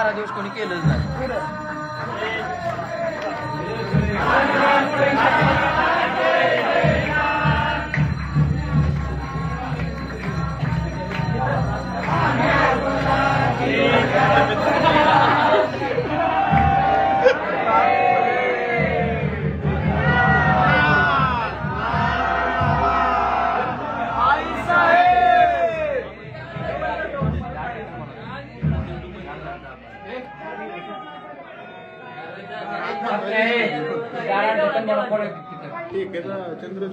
दिवस कोणी केलंच नाही. ठीक आहे ना चंद्र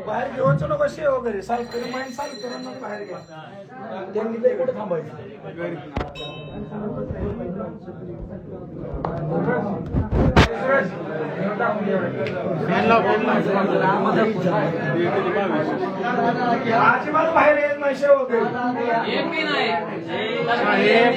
बाहेर घेऊन नको शे वगैरे सालकरी माहीत सालकरांना बाहेर घ्या त्यांनी ते कुठे थांबायचं अजिबात बाहेर येत नाही शे वगैरे बाहेर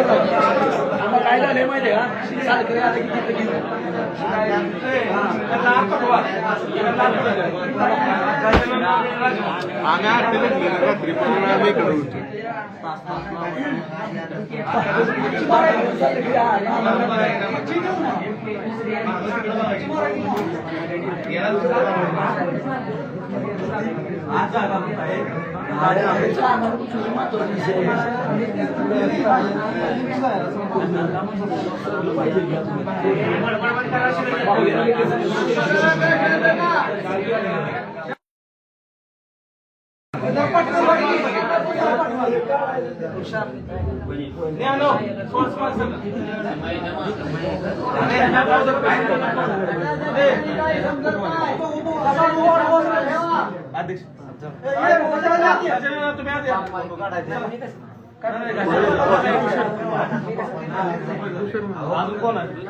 काय झालंय माहितीये का सारखं आता किती रात्री आम्ही इकडे होतो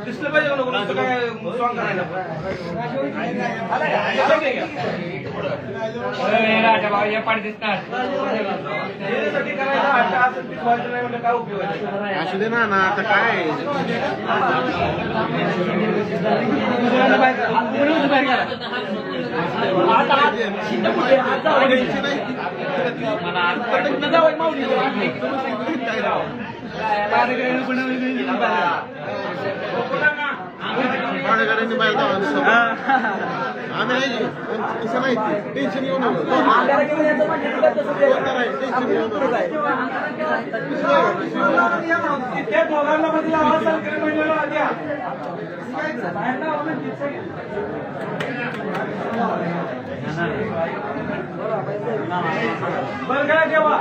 दिसलं पाहिजे काय सॉंग करायला काय उपयोग असू दे ना आता काय पाडेकरांनी बाहेर जावं आम्ही नाही तसं नाही टेन्शन येऊ नको टेन्शन येऊ त्या दोघांना मध्ये आवाज सालकरी महिन्याला द्या बरं काय जेव्हा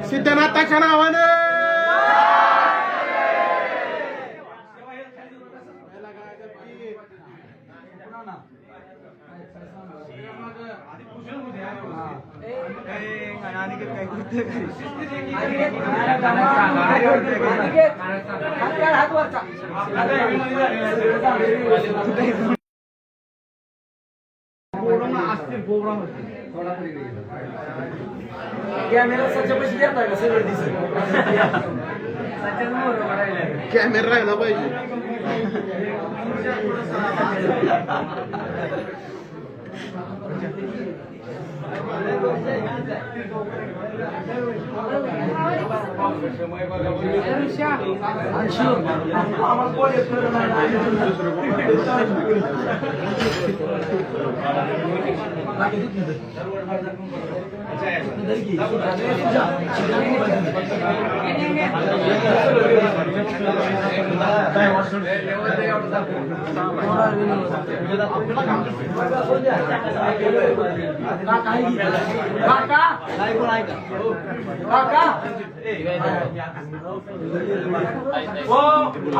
सिद्धनाथाच्या नावानं कॅमेरा सच्चा पैसे देत आहे का सगळं दिसत कॅमेरा राहिला पाहिजे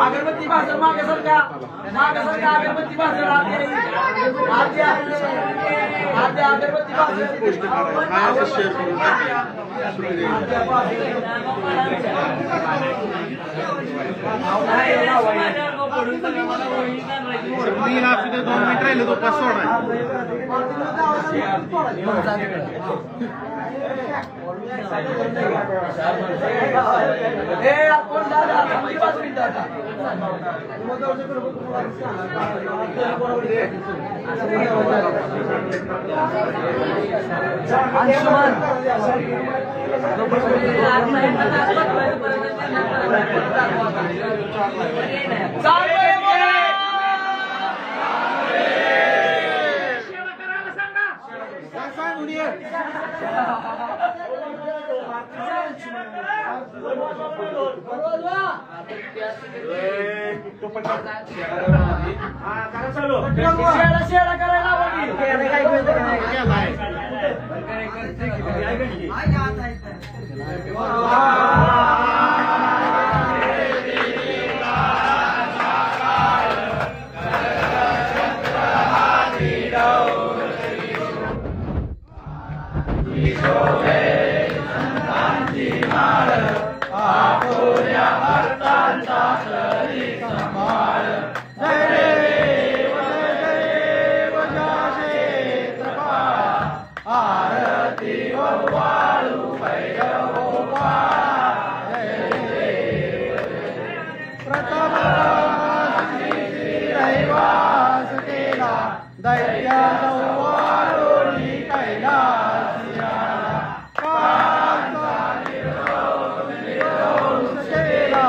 अगरबत्ती भाजर मागे सरका अगरबत्ती भाजर आद्या अगरबत्ती भाजर हा असं शेअर करून तीन असू दे 2 मिनिट राहिले तो पास सोडा शेळा करायला दैत्य संवारुणी कैलासिया केला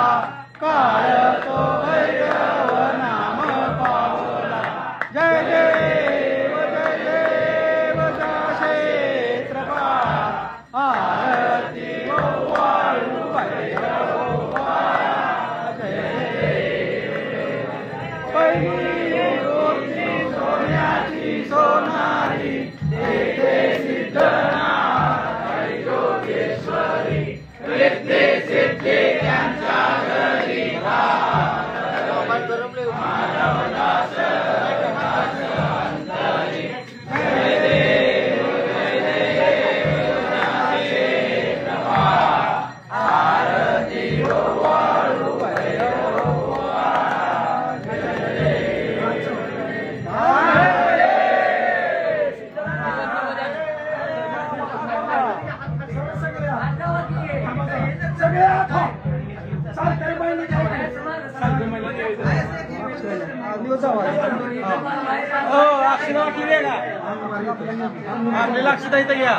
काळ तो भैरव नाम पावला जय देव जय क्षेत्रपाल आरती वाळू भैरव जय पहिली सोन्याची सोनारी तेथे सिद्धनाथ योगेश्वरी तेथे सिद्धे त्यांच्या घरी मानवदास अंतरी जय देव क्षेत्रपाल आरती वाळू भैरव आपले लक्ष इथं घ्या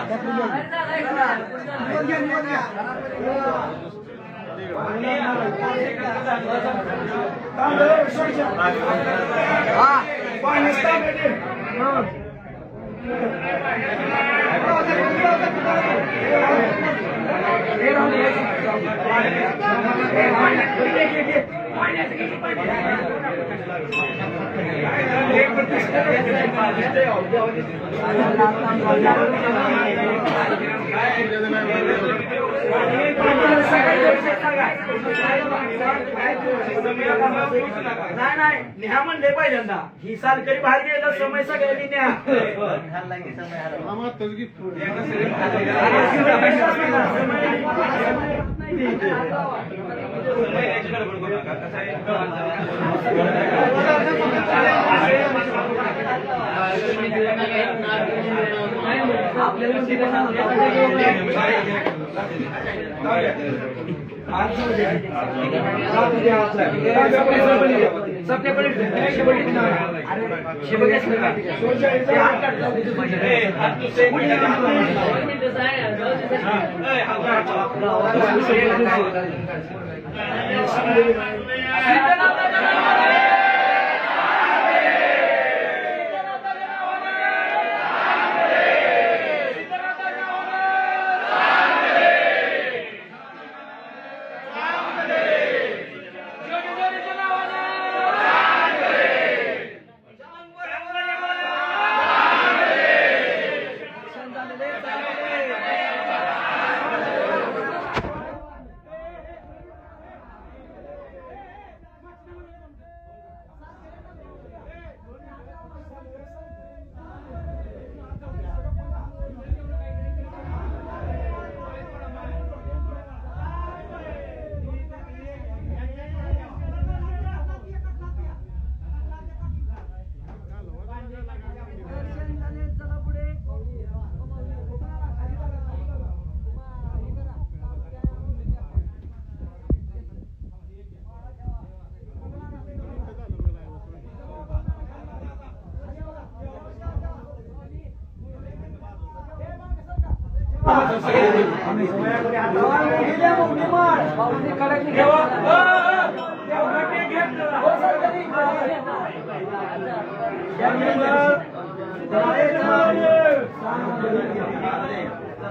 नाही न्या म्हणले पहिल्यांदा ही सालकरी बाहेर गेलं समय सगळ्यांनी न्या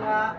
थांबा.